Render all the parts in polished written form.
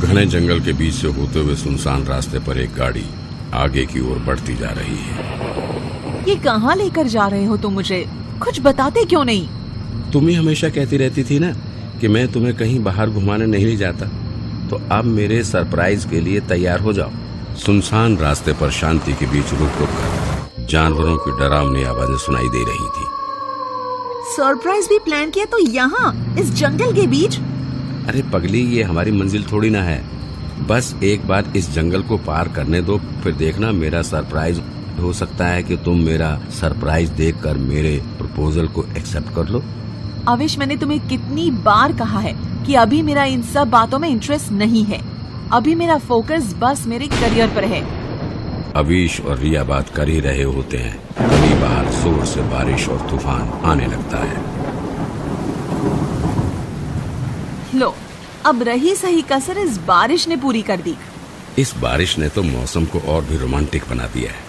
घने जंगल के बीच से होते हुए सुनसान रास्ते पर एक गाड़ी आगे की ओर बढ़ती जा रही है। ये कहाँ लेकर जा रहे हो तुम मुझे? कुछ बताते क्यों नहीं? तुम ही हमेशा कहती रहती थी ना कि मैं तुम्हें कहीं बाहर घुमाने नहीं ले जाता, तो अब मेरे सरप्राइज के लिए तैयार हो जाओ। सुनसान रास्ते पर शांति के बीच रुक रुक कर जानवरों की डरावनी आवाजें सुनाई दे रही थी। सरप्राइज भी प्लान किया तो यहाँ इस जंगल के बीच? अरे पगली, ये हमारी मंजिल थोड़ी ना है। बस एक बार इस जंगल को पार करने दो, फिर देखना मेरा सरप्राइज हो सकता है कि तुम मेरा सरप्राइज देखकर मेरे प्रपोजल को एक्सेप्ट कर लो। आवेश, मैंने तुम्हें कितनी बार कहा है कि अभी मेरा इन सब बातों में इंटरेस्ट नहीं है। अभी मेरा फोकस बस मेरे करियर पर है। अवीश और रिया बात कर ही रहे होते हैं, तभी बाहर जोर से बारिश और तूफान आने लगता है। लो, अब रही सही कसर इस बारिश ने पूरी कर दी। इस बारिश ने तो मौसम को और भी रोमांटिक बना दिया है।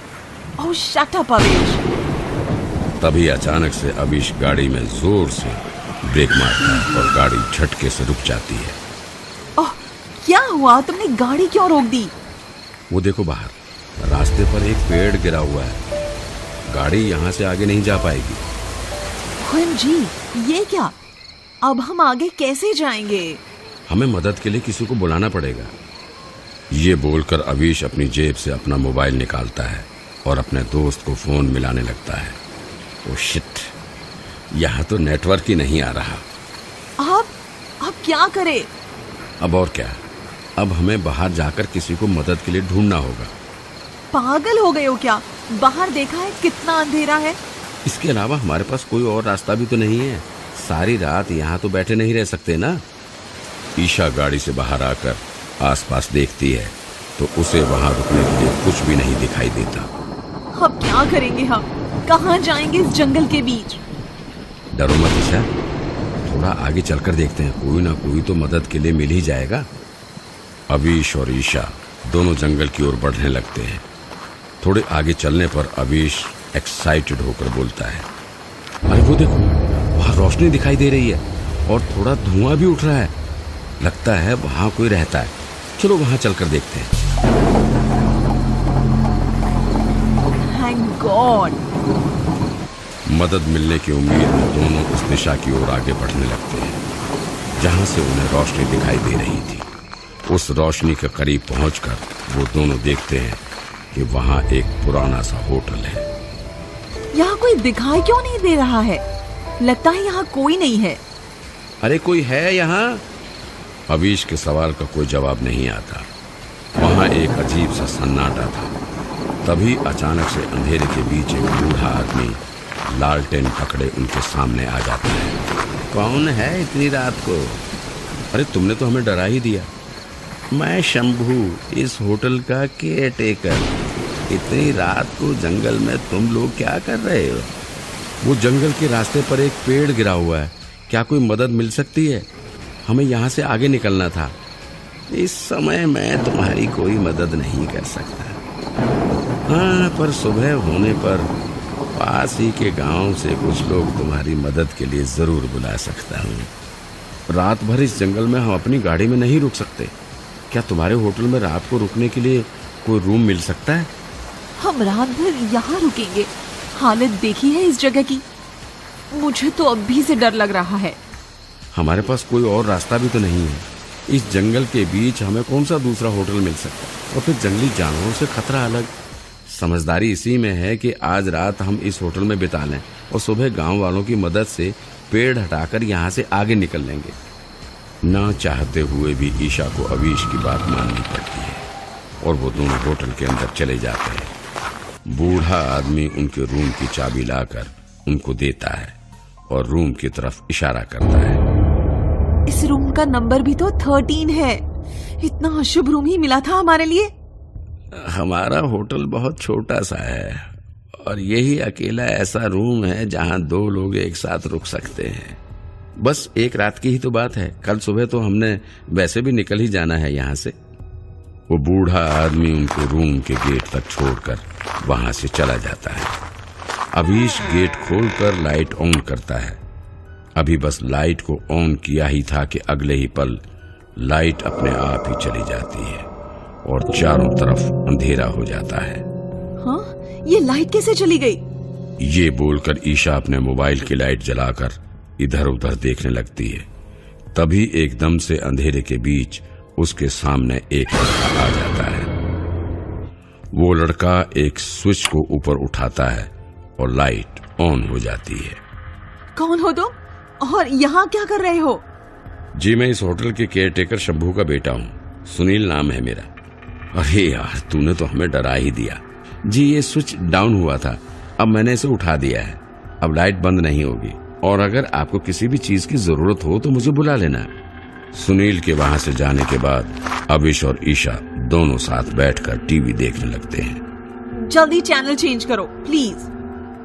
ओह शट अप अवीश। तभी अचानक से अवीश गाड़ी में जोर से ब्रेक मारता है और गाड़ी झटके से रुक जाती है। ओह, क्या हुआ? तुमने गाड़ी क्यों रोक दी? वो देखो, बाहर रास्ते पर एक पेड़ गिरा हुआ है। गाड़ी यहाँ से आगे नहीं जा पाएगी। जी, ये क्या? अब हम आगे कैसे जाएंगे? हमें मदद के लिए किसी को बुलाना पड़ेगा। ये बोलकर अवीश अपनी जेब से अपना मोबाइल निकालता है और अपने दोस्त को फोन मिलाने लगता है। ओह शिट, यहाँ तो नेटवर्क ही नहीं आ रहा। अब क्या करें? अब और क्या, अब हमें बाहर जाकर किसी को मदद के लिए ढूंढना होगा। पागल हो गए हो क्या? बाहर देखा है कितना अंधेरा है। इसके अलावा हमारे पास कोई और रास्ता भी तो नहीं है। सारी रात यहाँ तो बैठे नहीं रह सकते ना। ईशा गाड़ी से बाहर आकर आसपास देखती है तो उसे वहाँ रुकने के लिए कुछ भी नहीं दिखाई देता। अब क्या करेंगे हम? कहाँ जाएंगे इस जंगल के बीच? डरो मत ईशा, थोड़ा आगे चलकर देखते हैं, कोई ना कोई तो मदद के लिए मिल ही जाएगा। अवीश और ईशा दोनों जंगल की ओर बढ़ने लगते हैं। थोड़े आगे चलने पर अवीश एक्साइटेड होकर बोलता है, अरे वो देखो, वहाँ रोशनी दिखाई दे रही है और थोड़ा धुआं भी उठ रहा है। लगता है वहाँ कोई रहता है। चलो वहाँ चलकर देखते हैं। Thank God. मदद मिलने की उम्मीद में दोनों उस दिशा की ओर आगे बढ़ने लगते हैं जहाँ से उन्हें रोशनी दिखाई दे रही थी। उस रोशनी के करीब पहुंचकर वो दोनों देखते हैं कि वहाँ एक पुराना सा होटल है। यहाँ कोई दिखाई क्यों नहीं दे रहा है? लगता है यहाँ कोई नहीं है। अरे कोई है यहाँ? अवीश के सवाल का कोई जवाब नहीं आता। वहाँ एक अजीब सा सन्नाटा था। तभी अचानक से अंधेरे के बीच एक बूढ़ा आदमी लालटेन पकड़े उनके सामने आ जाता है। कौन है इतनी रात को? अरे तुमने तो हमें डरा ही दिया। मैं शंभू, इस होटल का केयर टेकर। इतनी रात को जंगल में तुम लोग क्या कर रहे हो? वो जंगल के रास्ते पर एक पेड़ गिरा हुआ है, क्या कोई मदद मिल सकती है? हमें यहाँ से आगे निकलना था। इस समय मैं तुम्हारी कोई मदद नहीं कर सकता। हाँ, पर सुबह होने पर पास ही के गांव से कुछ लोग तुम्हारी मदद के लिए जरूर बुला सकता हूँ। रात भर इस जंगल में हम अपनी गाड़ी में नहीं रुक सकते। क्या तुम्हारे होटल में रात को रुकने के लिए कोई रूम मिल सकता है? हम रात भर यहाँ रुकेंगे? हालत देखी है इस जगह की। मुझे तो अभी से डर लग रहा है। हमारे पास कोई और रास्ता भी तो नहीं है। इस जंगल के बीच हमें कौन सा दूसरा होटल मिल सकता है? और फिर जंगली जानवरों से खतरा अलग। समझदारी इसी में है कि आज रात हम इस होटल में बिता लें और सुबह गांव वालों की मदद से पेड़ हटाकर यहाँ से आगे निकल लेंगे। ना चाहते हुए भी ईशा को अवीश की बात माननी पड़ती है और वो दोनों होटल के अंदर चले जाते हैं। बूढ़ा आदमी उनके रूम की चाबी लाकर उनको देता है और रूम की तरफ इशारा करता है। इस रूम का नंबर भी तो 13 है। इतना अशुभ रूम ही मिला था हमारे लिए। हमारा होटल बहुत छोटा सा है और यही अकेला ऐसा रूम है जहां 2 लोग एक साथ रुक सकते हैं। बस एक रात की ही तो बात है। कल सुबह तो हमने वैसे भी निकल ही जाना है यहाँ से। वो बूढ़ा आदमी उनको रूम के गेट तक छोड़कर वहां से चला जाता है। अभीश गेट खोलकर लाइट ऑन करता है। अभी बस लाइट को ऑन किया ही था कि अगले ही पल लाइट अपने आप ही चली जाती है और चारों तरफ अंधेरा हो जाता है। हाँ, ये लाइट कैसे चली गई? ये बोलकर ईशा अपने मोबाइल की लाइट जलाकर इधर उधर देखने लगती है। तभी एकदम से अंधेरे के बीच उसके सामने एक लड़का आ जाता है। वो लड़का एक स्विच को ऊपर उठाता है और लाइट ऑन हो जाती है। कौन हो तुम और यहाँ क्या कर रहे हो? जी मैं इस होटल के केयरटेकर शंभू का बेटा हूँ, सुनील नाम है मेरा। अरे यार तूने तो हमें डरा ही दिया। जी ये स्विच डाउन हुआ था, अब मैंने इसे उठा दिया है। अब लाइट बंद नहीं होगी और अगर आपको किसी भी चीज की जरूरत हो तो मुझे बुला लेना। सुनील के वहां से जाने के बाद अविश और ईशा दोनों साथ बैठकर टीवी देखने लगते हैं। जल्दी चैनल चेंज करो प्लीज।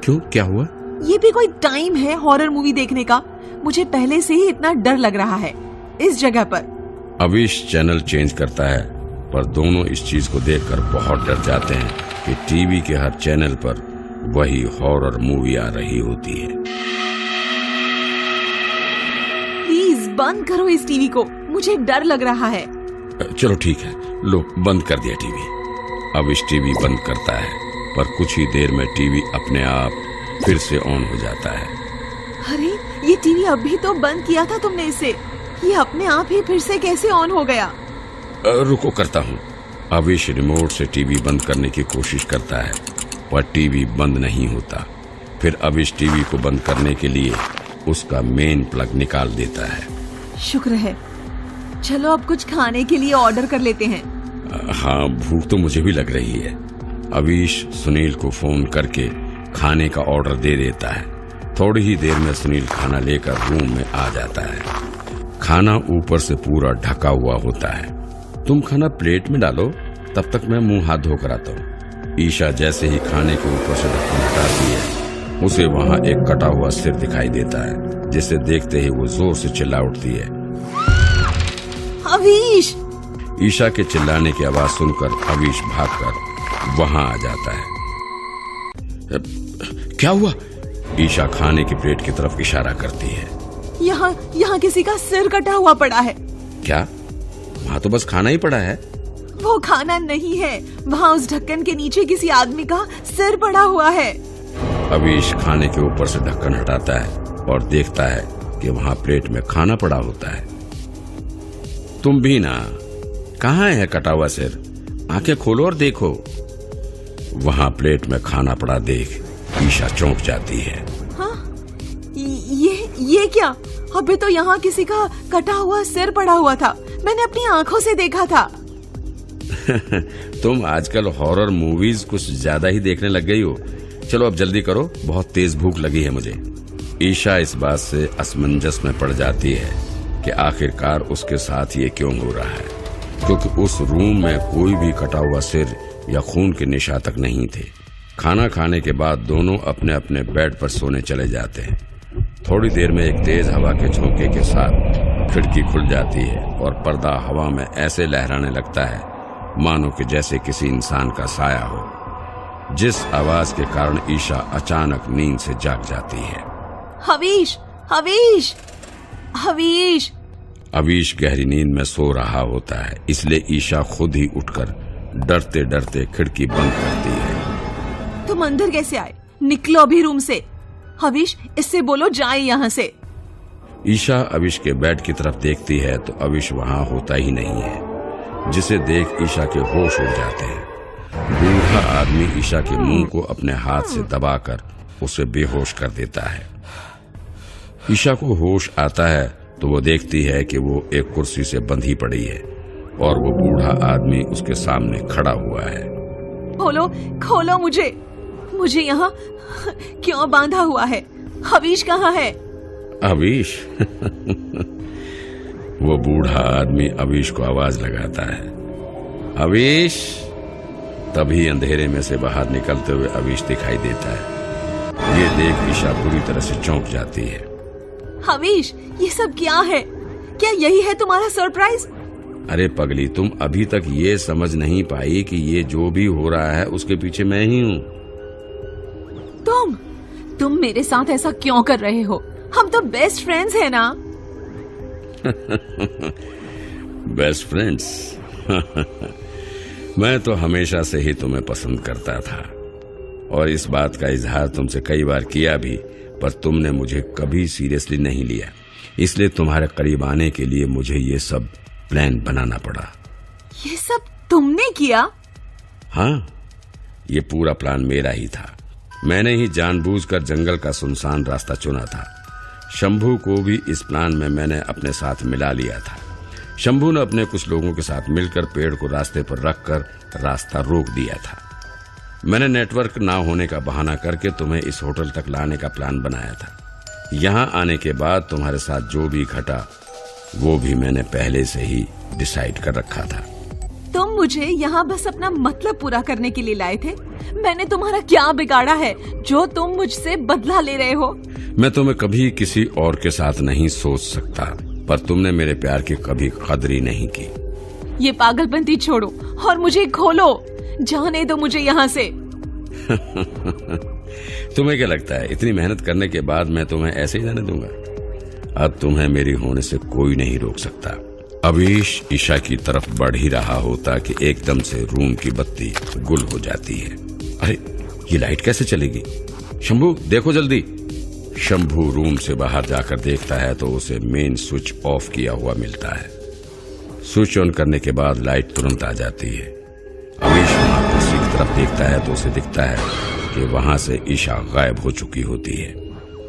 क्यों, क्या हुआ? ये भी कोई टाइम है हॉरर मूवी देखने का? मुझे पहले से ही इतना डर लग रहा है इस जगह पर। अविश चैनल चेंज करता है पर दोनों इस चीज को देखकर बहुत डर जाते हैं कि टीवी के हर चैनल पर वही हॉरर मूवी आ रही होती है। प्लीज बंद करो इस टीवी को, मुझे डर लग रहा है। चलो ठीक है, लो बंद कर दिया टीवी। अविश टीवी बंद करता है पर कुछ ही देर में टीवी अपने आप फिर से ऑन हो जाता है। अरे ये टीवी अभी तो बंद किया था तुमने इसे, ये अपने आप ही फिर से कैसे ऑन हो गया? रुको करता हूँ। अविश रिमोट से टीवी बंद करने की कोशिश करता है पर टीवी बंद नहीं होता। फिर अविश टीवी को बंद करने के लिए उसका मेन प्लग निकाल देता है। शुक्र है। चलो अब कुछ खाने के लिए ऑर्डर कर लेते हैं। हाँ भूख तो मुझे भी लग रही है। अविश सुनील को फोन करके खाने का ऑर्डर दे देता है। थोड़ी ही देर में सुनील खाना लेकर रूम में आ जाता है। खाना ऊपर से पूरा ढका हुआ होता है। तुम खाना प्लेट में डालो, तब तक मैं मुंह हाथ धोकर आता हूँ। ईशा जैसे ही खाने के ऊपर से ढक्कन हटाती है उसे वहाँ एक कटा हुआ सिर दिखाई देता है, जिसे देखते ही वो जोर से चिल्ला उठती है। अविश! ईशा के चिल्लाने की आवाज सुनकर अविश भागकर वहाँ आ जाता है। क्या हुआ? ईशा खाने की प्लेट की तरफ इशारा करती है। यहाँ किसी का सिर कटा हुआ पड़ा है। क्या? वहाँ तो बस खाना ही पड़ा है। वो खाना नहीं है, वहाँ उस ढक्कन के नीचे किसी आदमी का सिर पड़ा हुआ है। अविश खाने के ऊपर से ढक्कन हटाता है और देखता है कि वहाँ प्लेट में खाना पड़ा होता है। तुम भी ना, कहाँ है कटा हुआ सिर? आंखें खोलो और देखो। वहाँ प्लेट में खाना पड़ा देख ईशा चौंक जाती है। हाँ? ये क्या? अबे तो यहाँ किसी का कटा हुआ सिर पड़ा हुआ था, मैंने अपनी आंखों से देखा था। तुम आजकल हॉरर मूवीज कुछ ज्यादा ही देखने लग गई हो। चलो अब जल्दी करो, बहुत तेज भूख लगी है मुझे। ईशा इस बात से असमंजस में पड़ जाती है कि आखिरकार उसके साथ ये क्यों हो रहा है, क्योंकि उस रूम में कोई भी कटा हुआ सिर या खून के निशान तक नहीं थे। खाना खाने के बाद दोनों अपने अपने बेड पर सोने चले जाते हैं। थोड़ी देर में एक तेज हवा के झोंके के साथ खिड़की खुल जाती है और पर्दा हवा में ऐसे लहराने लगता है मानो कि जैसे किसी इंसान का साया हो, जिस आवाज के कारण ईशा अचानक नींद से जाग जाती है। हवीश! हवीश! हवीश! अविश गहरी नींद में सो रहा होता है, इसलिए ईशा खुद ही उठकर डरते डरते खिड़की बंद करती है। तुम अंदर कैसे आए? निकलो अभी रूम से। हवीश, इससे बोलो जाए यहाँ से। ईशा अविश के बेड की तरफ देखती है तो अविश वहाँ होता ही नहीं है, जिसे देख ईशा के होश उड़ जाते हैं। बूढ़ा आदमी ईशा के मुंह को अपने हाथ से दबाकर उसे बेहोश कर देता है। ईशा को होश आता है तो वो देखती है कि वो एक कुर्सी से बंधी पड़ी है और वो बूढ़ा आदमी उसके सामने खड़ा हुआ है। खोलो, खोलो मुझे यहाँ क्यों बांधा हुआ है? हवीश कहाँ है? अविश? वो बूढ़ा आदमी अविश को आवाज लगाता है, अविश। तभी अंधेरे में से बाहर निकलते हुए अविश दिखाई देता है। ये देख ईशा पूरी तरह से चौंक जाती है। हवीश, ये सब क्या है? क्या यही है तुम्हारा सरप्राइज? अरे पगली, तुम अभी तक ये समझ नहीं पाई कि ये जो भी हो रहा है उसके पीछे मैं ही हूँ। तुम मेरे साथ ऐसा क्यों कर रहे हो? हम तो बेस्ट फ्रेंड्स हैं ना। Best friends? मैं तो हमेशा से ही तुम्हें पसंद करता था और इस बात का इजहार तुमसे कई बार किया भी, पर तुमने मुझे कभी सीरियसली नहीं लिया। इसलिए तुम्हारे करीब आने के लिए मुझे ये सब प्लान बनाना पड़ा। ये सब तुमने किया? हाँ, ये पूरा प्लान मेरा ही था। मैंने ही जानबूझकर जंगल का सुनसान रास्ता चुना था। शंभू को भी इस प्लान में मैंने अपने साथ मिला लिया था। शंभू ने अपने कुछ लोगों के साथ मिलकर पेड़ को रास्ते पर रखकर रास्ता रोक दिया था। मैंने नेटवर्क ना होने का बहाना करके तुम्हें इस होटल तक लाने का प्लान बनाया था। यहाँ आने के बाद तुम्हारे साथ जो भी घटा वो भी मैंने पहले से ही डिसाइड कर रखा था। तुम मुझे यहाँ बस अपना मतलब पूरा करने के लिए लाए थे? मैंने तुम्हारा क्या बिगाड़ा है जो तुम मुझसे बदला ले रहे हो? मैं तुम्हें कभी किसी और के साथ नहीं सोच सकता, पर तुमने मेरे प्यार की कभी कदर ही नहीं की। ये पागलपंती छोड़ो और मुझे खोलो। जाने दो मुझे यहाँ से। तुम्हें क्या लगता है इतनी मेहनत करने के बाद मैं तुम्हें ऐसे ही जाने दूंगा? अब तुम्हें मेरी होने से कोई नहीं रोक सकता। अवीश ईशा की तरफ बढ़ ही रहा होता कि एकदम से रूम की बत्ती गुल हो जाती है। अरे ये लाइट कैसे चलेगी? शंभू देखो जल्दी। शंभू रूम से बाहर जाकर देखता है तो उसे मेन स्विच ऑफ किया हुआ मिलता है। स्विच ऑन करने के बाद लाइट तुरंत आ जाती है। अवीश वहां कुर्सी की तरफ देखता है तो उसे दिखता है कि वहां से ईशा गायब हो चुकी होती है।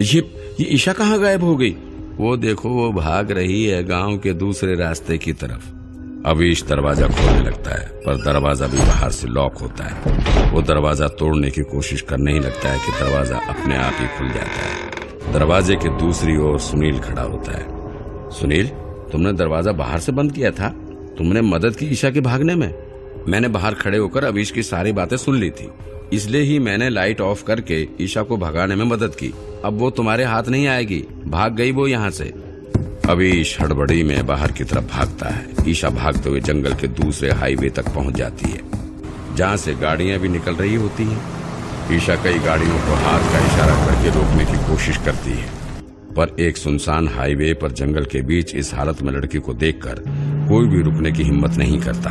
ये ईशा कहाँ गायब हो गई? वो देखो, वो भाग रही है गांव के दूसरे रास्ते की तरफ। अवीश दरवाजा खोलने लगता है पर दरवाजा भी बाहर से लॉक होता है। वो दरवाजा तोड़ने की कोशिश करने ही लगता है कि दरवाजा अपने आप ही खुल जाता है। दरवाजे के दूसरी ओर सुनील खड़ा होता है। सुनील, तुमने दरवाजा बाहर से बंद किया था? तुमने मदद की ईशा के भागने में? मैंने बाहर खड़े होकर अवीश की सारी बातें सुन ली थी, इसलिए ही मैंने लाइट ऑफ करके ईशा को भगाने में मदद की। अब वो तुम्हारे हाथ नहीं आएगी। भाग गई वो यहाँ से। अवीश हड़बड़ी में बाहर की तरफ भागता है। ईशा भागते हुए जंगल के दूसरे हाईवे तक पहुँच जाती है जहाँ से गाड़ियाँ भी निकल रही होती हैं। ईशा कई गाड़ियों को हाथ का इशारा करके रोकने की कोशिश करती है, पर एक सुनसान हाईवे पर जंगल के बीच इस हालत में लड़की को देखकर कोई भी रुकने की हिम्मत नहीं करता।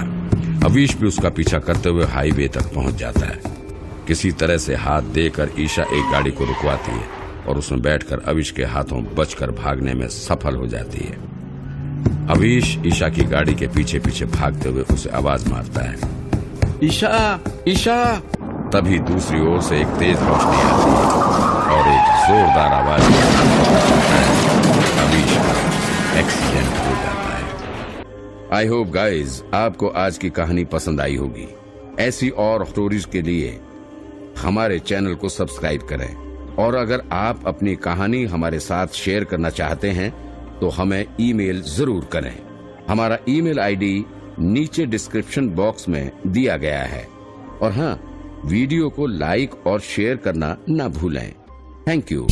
अवीश भी उसका पीछा करते हुए हाईवे तक पहुंच जाता है। किसी तरह से हाथ देकर ईशा एक गाड़ी को रुकवाती है और उसमें बैठकर अवीश के हाथों बचकर भागने में सफल हो जाती है। अवीश ईशा की गाड़ी के पीछे पीछे भागते हुए उसे आवाज मारता है, ईशा, ईशा। तभी दूसरी ओर से एक तेज रोशनी आती है और एक जोरदार आवाज अवीश का एक्सीडेंट हो जाता है। आई होप गाइज आपको आज की कहानी पसंद आई होगी। ऐसी और स्टोरीज के लिए हमारे चैनल को सब्सक्राइब करें और अगर आप अपनी कहानी हमारे साथ शेयर करना चाहते हैं तो हमें ईमेल जरूर करें। हमारा ईमेल आईडी नीचे डिस्क्रिप्शन बॉक्स में दिया गया है। और हाँ, वीडियो को लाइक और शेयर करना ना भूलें। Thank you.